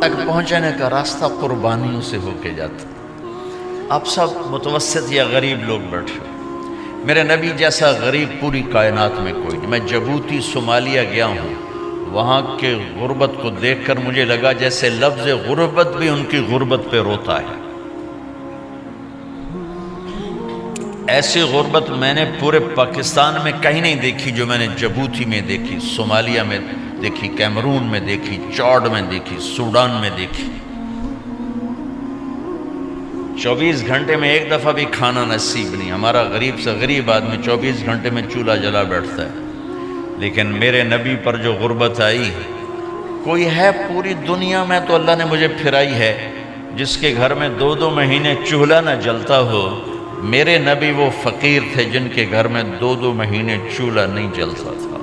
تک پہنچنے کا راستہ قربانیوں سے ہو کے جاتا. آپ سب متوسط یا غریب لوگ بیٹھے ہو. میرے نبی جیسا غریب پوری کائنات میں کوئی نہیں. میں جبوتی صومالیہ گیا ہوں، وہاں کے غربت کو دیکھ کر مجھے لگا جیسے لفظ غربت بھی ان کی غربت پہ روتا ہے. ایسی غربت میں نے پورے پاکستان میں کہیں نہیں دیکھی جو میں نے جبوتی میں دیکھی، صومالیہ میں دیکھی، کیمرون میں دیکھی، چاڈ میں دیکھی، سوڈان میں دیکھی. 24 گھنٹے میں ایک دفعہ بھی کھانا نصیب نہیں. ہمارا غریب سے غریب آدمی 24 گھنٹے میں چولہا جلا بیٹھتا ہے. لیکن میرے نبی پر جو غربت آئی، کوئی ہے پوری دنیا میں تو اللہ نے مجھے پھرائی ہے جس کے گھر میں 2 مہینے چولہا نہ جلتا ہو. میرے نبی وہ فقیر تھے جن کے گھر میں 2 مہینے چولہا نہیں جلتا تھا.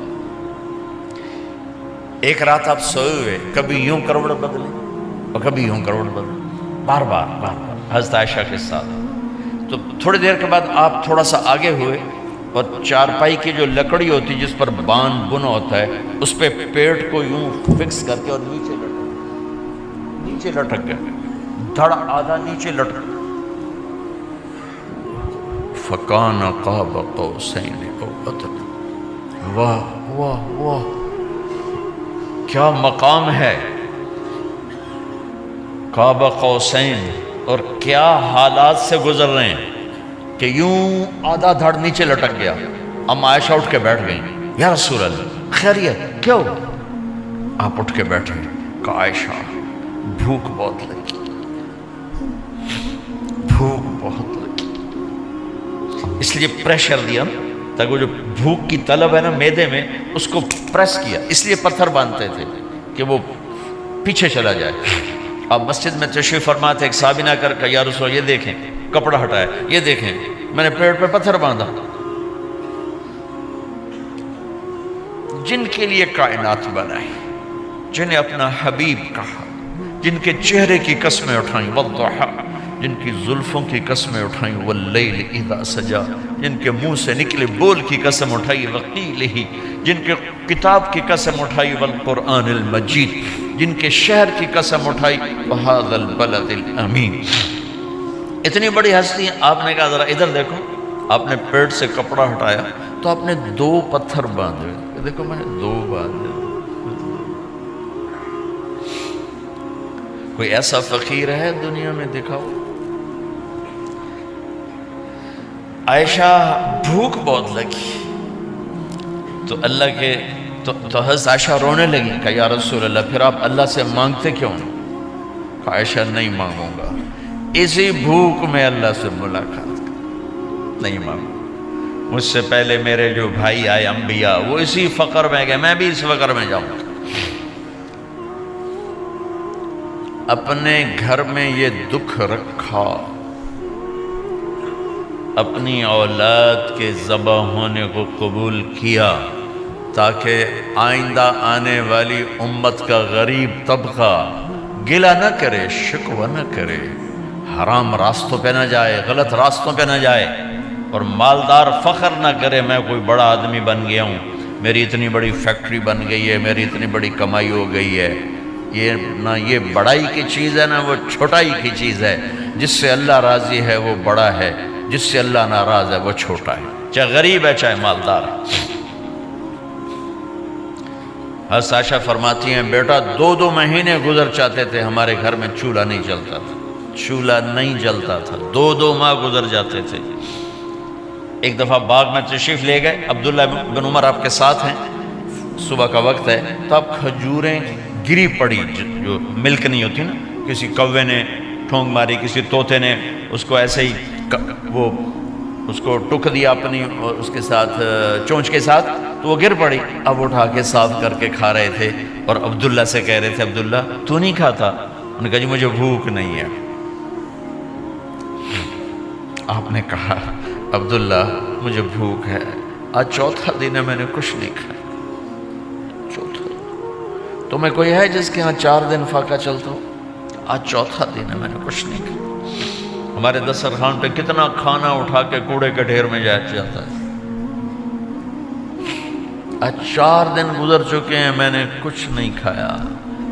ایک رات آپ سوئے ہوئے، کبھی یوں کروڑ بدلے اور کبھی یوں کروڑ بدلے، بار بار حضرت عائشہ کے ساتھ. تو تھوڑی دیر کے بعد آپ تھوڑا سا آگے ہوئے اور چارپائی کی جو لکڑی ہوتی جس پر بان بنا ہوتا ہے اس پہ پیٹ کو یوں فکس کر کے اور نیچے لٹک گئے، دھڑ آدھا نیچے لٹک. فَكَانَ قَابَ قَوْسَيْنِ أَوْ أَدْنَىٰ. واہ واہ واہ، کیا مقام ہے قاب قوسین، اور کیا حالات سے گزر رہے ہیں کہ یوں آدھا دھڑ نیچے لٹک گیا. ام عائشہ اٹھ کے بیٹھ گئیں، یا رسول اللہ خیریت کیوں؟ آپ اٹھ کے بیٹھے. کہا عائشہ بھوک بہت لگی، بھوک بہت لگی. اس لیے پریشر دیا تاکہ وہ جو بھوک کی طلب ہے نا میدے میں اس کو پریس کیا. اس لیے پتھر باندھتے تھے کہ وہ پیچھے چلا جائے. اب مسجد میں تشریف فرما تھے، ایک صحابی نہ کر کہ یا رسول یہ دیکھیں کپڑا ہٹایا، یہ دیکھیں میں نے پیٹ پہ پتھر باندھا. جن کے لیے کائنات بنائی، جنہیں اپنا حبیب کہا، جن کے چہرے کی قسمیں اٹھائیں، والضحیٰ، جن کی زلفوں کی قسمیں اٹھائیں، واللیل اذا سجا، جن کے منہ سے نکلے بول کی قسم اٹھائی، وقیلہ، جن کے کتاب کی قسم اٹھائی، والقرآن المجید، جن کے شہر کی قسم اٹھائی، وہذا البلد الامین. اتنی بڑی ہستی ہیں. آپ نے کہا ذرا ادھر دیکھو. آپ نے پیٹ سے کپڑا ہٹایا تو آپ نے 2 پتھر باندھے. دیکھو میں نے 2 باندھے. کوئی ایسا فقیر ہے دنیا میں؟ دکھاؤ. عائشہ بھوک بہت لگی تو اللہ کے تو حضرت عائشہ رونے لگی. کہا یا رسول اللہ پھر آپ اللہ سے مانگتے کیوں؟ کہا عائشہ نہیں مانگوں گا، اسی بھوک میں اللہ سے ملاقات کر، نہیں مانگوں. مجھ سے پہلے میرے جو بھائی آئے انبیاء وہ اسی فقر میں گئے، میں بھی اس فقر میں جاؤں گا. اپنے گھر میں یہ دکھ رکھا، اپنی اولاد کے ذبح ہونے کو قبول کیا تاکہ آئندہ آنے والی امت کا غریب طبقہ گلہ نہ کرے، شکوہ نہ کرے، حرام راستوں پہ نہ جائے، غلط راستوں پہ نہ جائے، اور مالدار فخر نہ کرے میں کوئی بڑا آدمی بن گیا ہوں، میری اتنی بڑی فیکٹری بن گئی ہے، میری اتنی بڑی کمائی ہو گئی ہے. یہ نہ یہ بڑائی کی چیز ہے نہ وہ چھوٹائی کی چیز ہے. جس سے اللہ راضی ہے وہ بڑا ہے، جس سے اللہ ناراض ہے وہ چھوٹا ہے، چاہے غریب ہے چاہے مالدار ہے. حضرت عائشہ فرماتی ہیں بیٹا 2 مہینے گزر چاہتے تھے ہمارے گھر میں چولہا نہیں جلتا تھا، چولہا نہیں جلتا تھا، 2 ماہ گزر جاتے تھے. ایک دفعہ باغ میں تشریف لے گئے، عبداللہ بن عمر آپ کے ساتھ ہیں، صبح کا وقت ہے تو اب کھجوریں گری پڑی، جو ملک نہیں ہوتی نا، کسی کوے نے ٹھونگ ماری، کسی طوطے نے اس کو ایسے ہی وہ اس کو ٹک دیا اپنی اس کے ساتھ چونچ کے ساتھ، تو وہ گر پڑی. اب اٹھا کے صاف کر کے کھا رہے تھے اور عبداللہ سے کہہ رہے تھے عبداللہ تو نہیں کھاتا؟ انہوں نے کہا جی مجھے بھوک نہیں ہے. آپ نے کہا عبداللہ مجھے بھوک ہے، آج 4تھا دن ہے میں نے کچھ نہیں کھایا. 4تھا تمہیں کوئی ہے جس کے ہاں 4 دن فاقہ چلتا ہو؟ آج 4تھا دن ہے میں نے کچھ نہیں کھایا. ہمارے دسترخوان پہ کتنا کھانا اٹھا کے کوڑے کے ڈھیر میں جاتا ہے. آج 4 دن گزر چکے ہیں میں نے کچھ نہیں کھایا.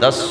10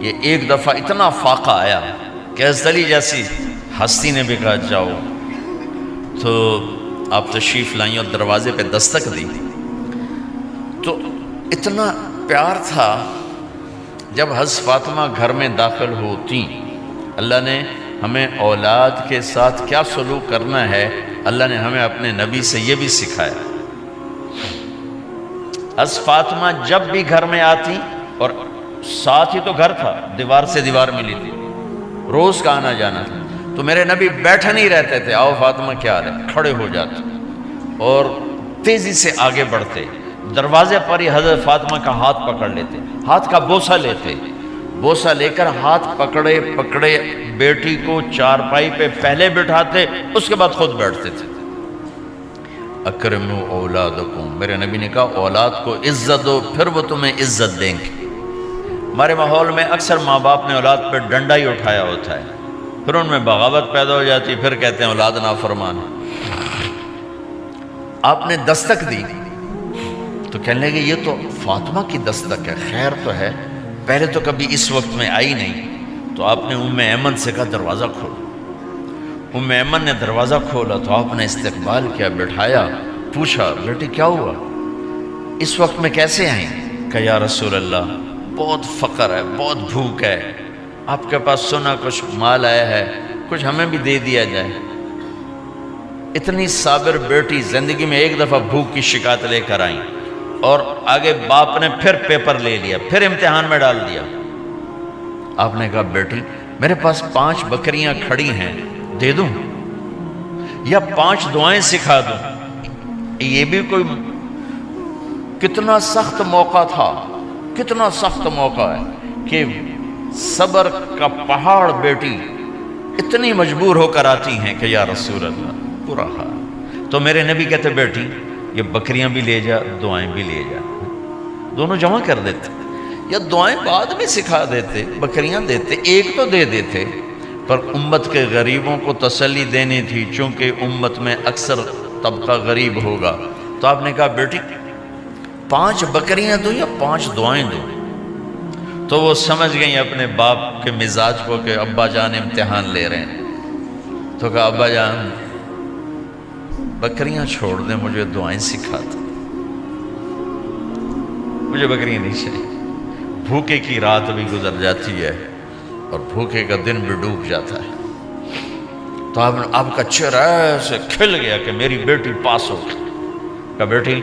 یہ ایک دفعہ اتنا فاقہ آیا کہ حضرت علی جیسی ہستی نے بھی کہا جاؤ، تو آپ تشریف لائیں اور دروازے پہ دستک دی، تو اتنا پیار تھا۔ جب حضرت فاطمہ گھر میں داخل ہوتی، اللہ نے ہمیں اولاد کے ساتھ کیا سلوک کرنا ہے، اللہ نے ہمیں اپنے نبی سے یہ بھی سکھایا۔ حضرت فاطمہ جب بھی گھر میں آتی، اور ساتھ ہی تو گھر تھا، دیوار سے دیوار ملی تھی، روز کا آنا جانا تھا، تو میرے نبی بیٹھے نہیں رہتے تھے، آؤ فاطمہ کیا حال ہے، کھڑے ہو جاتے اور تیزی سے آگے بڑھتے، دروازے پر ہی حضرت فاطمہ کا ہاتھ پکڑ لیتے، ہاتھ کا بوسہ لیتے، بوسہ لے کر ہاتھ پکڑے پکڑے بیٹی کو چارپائی پہ پہلے بٹھاتے، اس کے بعد خود بیٹھتے تھے۔ اکرموا اولادکم، میرے نبی نے کہا اولاد کو عزت دو، پھر وہ تمہیں عزت دیں گے۔ ہمارے ماحول میں اکثر ماں باپ نے اولاد پہ ڈنڈا ہی اٹھایا ہوتا ہے، پھر ان میں بغاوت پیدا ہو جاتی، پھر کہتے ہیں اولاد نافرمان ہے۔ آپ نے دستک دی تو کہنے لگے یہ تو فاطمہ کی دستک ہے، خیر تو ہے، پہلے تو کبھی اس وقت میں آئی نہیں۔ تو آپ نے ام ایمن سے کہا دروازہ کھولو۔ ام ایمن نے دروازہ کھولا تو آپ نے استقبال کیا، بٹھایا، پوچھا بیٹی کیا ہوا، اس وقت میں کیسے آئیں؟ کہا یا رسول اللہ بہت فقر ہے، بہت بھوک ہے، آپ کے پاس سنا کچھ مال آیا ہے، کچھ ہمیں بھی دے دیا جائے۔ اتنی صابر بیٹی زندگی میں ایک دفعہ بھوک کی شکایت لے کر آئیں، اور آگے باپ نے پھر پیپر لے لیا، پھر امتحان میں ڈال دیا۔ آپ نے کہا بیٹی میرے پاس 5 بکریاں کھڑی ہیں، دے دوں یا 5 دعائیں سکھا دوں؟ یہ بھی کوئی کتنا سخت موقع تھا، کتنا سخت موقع ہے کہ صبر کا پہاڑ بیٹی اتنی مجبور ہو کر آتی ہیں کہ یا رسول اللہ برا حال۔ تو میرے نبی کہتے بیٹی یہ بکریاں بھی لے جا، دعائیں بھی لے جا، دونوں جمع کر دیتے، یا دعائیں بعد میں سکھا دیتے، بکریاں دیتے، ایک تو دے دیتے، پر امت کے غریبوں کو تسلی دینی تھی، چونکہ امت میں اکثر طبقہ غریب ہوگا۔ تو آپ نے کہا بیٹی 5 بکریاں دوں یا 5 دعائیں دوں؟ تو وہ سمجھ گئیں اپنے باپ کے مزاج کو کہ ابا جان امتحان لے رہے ہیں، تو کہا ابا جان بکریاں چھوڑ دیں، مجھے دعائیں سکھا دیں، مجھے بکریاں نہیں چاہیے۔ بھوکے کی رات بھی گزر جاتی ہے اور بھوکے کا دن بھی ڈوب جاتا ہے۔ تو آپ کا چہرہ ایسے کھل گیا کہ میری بیٹی پاس ہو گئی۔ کہا بیٹی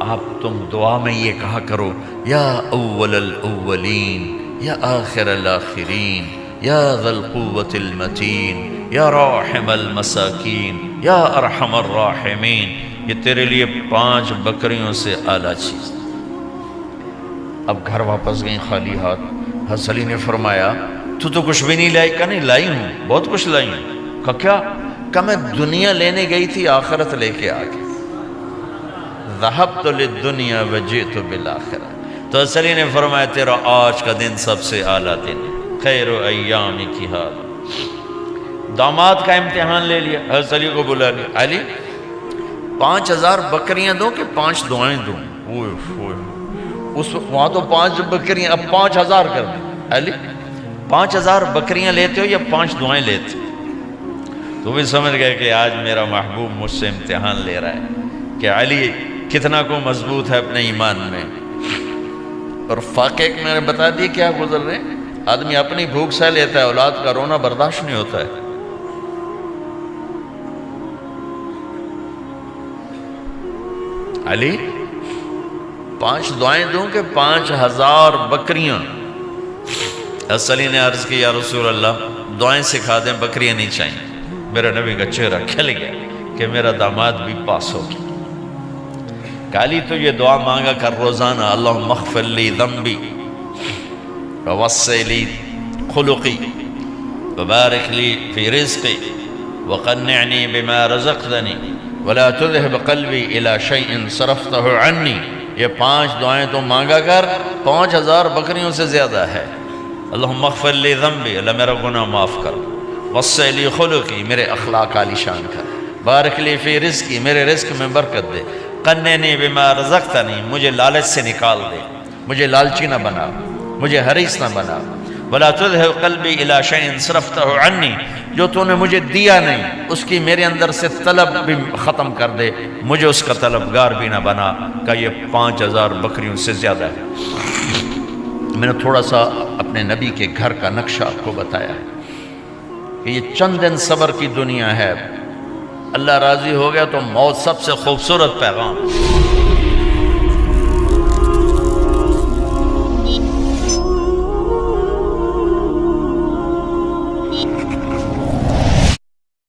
آپ تم دعا میں یہ کہا کرو یا اول الاولین یا آخر الاخرین یا ذا القوة المتین یا راحم المساکین یا ارحم الراحمین، یہ تیرے لیے 5 بکریوں سے اعلیٰ چیز۔ اب گھر واپس گئیں خالی ہاتھ۔ حضرت علی نے فرمایا تو کچھ بھی نہیں لائی؟ کہا نہیں لائی ہوں، بہت کچھ لائی ہوں۔ کہا کیا؟ کہا میں دنیا لینے گئی تھی، آخرت لے کے آ گئی۔ ذہبت للدنیا وجئت بالآخرہ۔ تو حضرت علی نے فرمایا تیرا آج کا دن سب سے اعلیٰ دن ہے، خیر ایامک ھذا۔ داماد کا امتحان لے لیا، حضرت علی کو بلا لیا، علی 5000 بکریاں دوں کہ 5 دعائیں دوں؟ اس وہاں تو 5 بکریاں، اب 5000 کر دیں۔ علی 5000 بکریاں لیتے ہو یا 5 دعائیں لیتے ہو؟ تو بھی سمجھ گئے کہ آج میرا محبوب مجھ سے امتحان لے رہا ہے کہ علی کتنا کو مضبوط ہے اپنے ایمان میں۔ اور فاقے میں نے بتا دی کیا گزر رہے ہیں۔ آدمی اپنی بھوک سہ لیتا ہے، اولاد کا رونا برداشت نہیں ہوتا ہے۔ علی 5 دعائیں دوں کہ 5000 بکریاں؟ حضرت علی نے عرض کی یا رسول اللہ دعائیں سکھا دیں، بکریاں نہیں چاہیے۔ میرا نبی کا چہرہ کھل گیا کہ میرا داماد بھی پاس ہو گیا۔ علی تو یہ دعا مانگا کر روزانہ، اللہم اغفر لی ذنبی ووسع لی خلقی وبارک لی فی رزقی وقنعنی بما رزقتنی ولا تذهب قلبی الی شیء صرفتہ عنی۔ یہ 5 دعائیں تو مانگا کر، 5000 بکریوں سے زیادہ ہے۔ اللہم اغفر لی ذنبی، اللہ میرا گناہ معاف کر، وسع لی خلقی، میرے اخلاق عالی شان کر، بارک لی فی رزقی، میرے رزق میں برکت دے، قنعنی بما رزقتنی، مجھے لالچ سے نکال دے، مجھے لالچی نہ بنا، مجھے حریص نہ بنا، ولا تذهب قلبی الی شیء صرفتہ عنی، جو تو نے مجھے دیا نہیں اس کی میرے اندر سے طلب بھی ختم کر دے، مجھے اس کا طلبگار بھی نہ بنا، کہ یہ 5000 بکریوں سے زیادہ ہے۔ میں نے تھوڑا سا اپنے نبی کے گھر کا نقشہ آپ کو بتایا ہے کہ یہ چند دن صبر کی دنیا ہے، اللہ راضی ہو گیا تو موت سب سے خوبصورت پیغام۔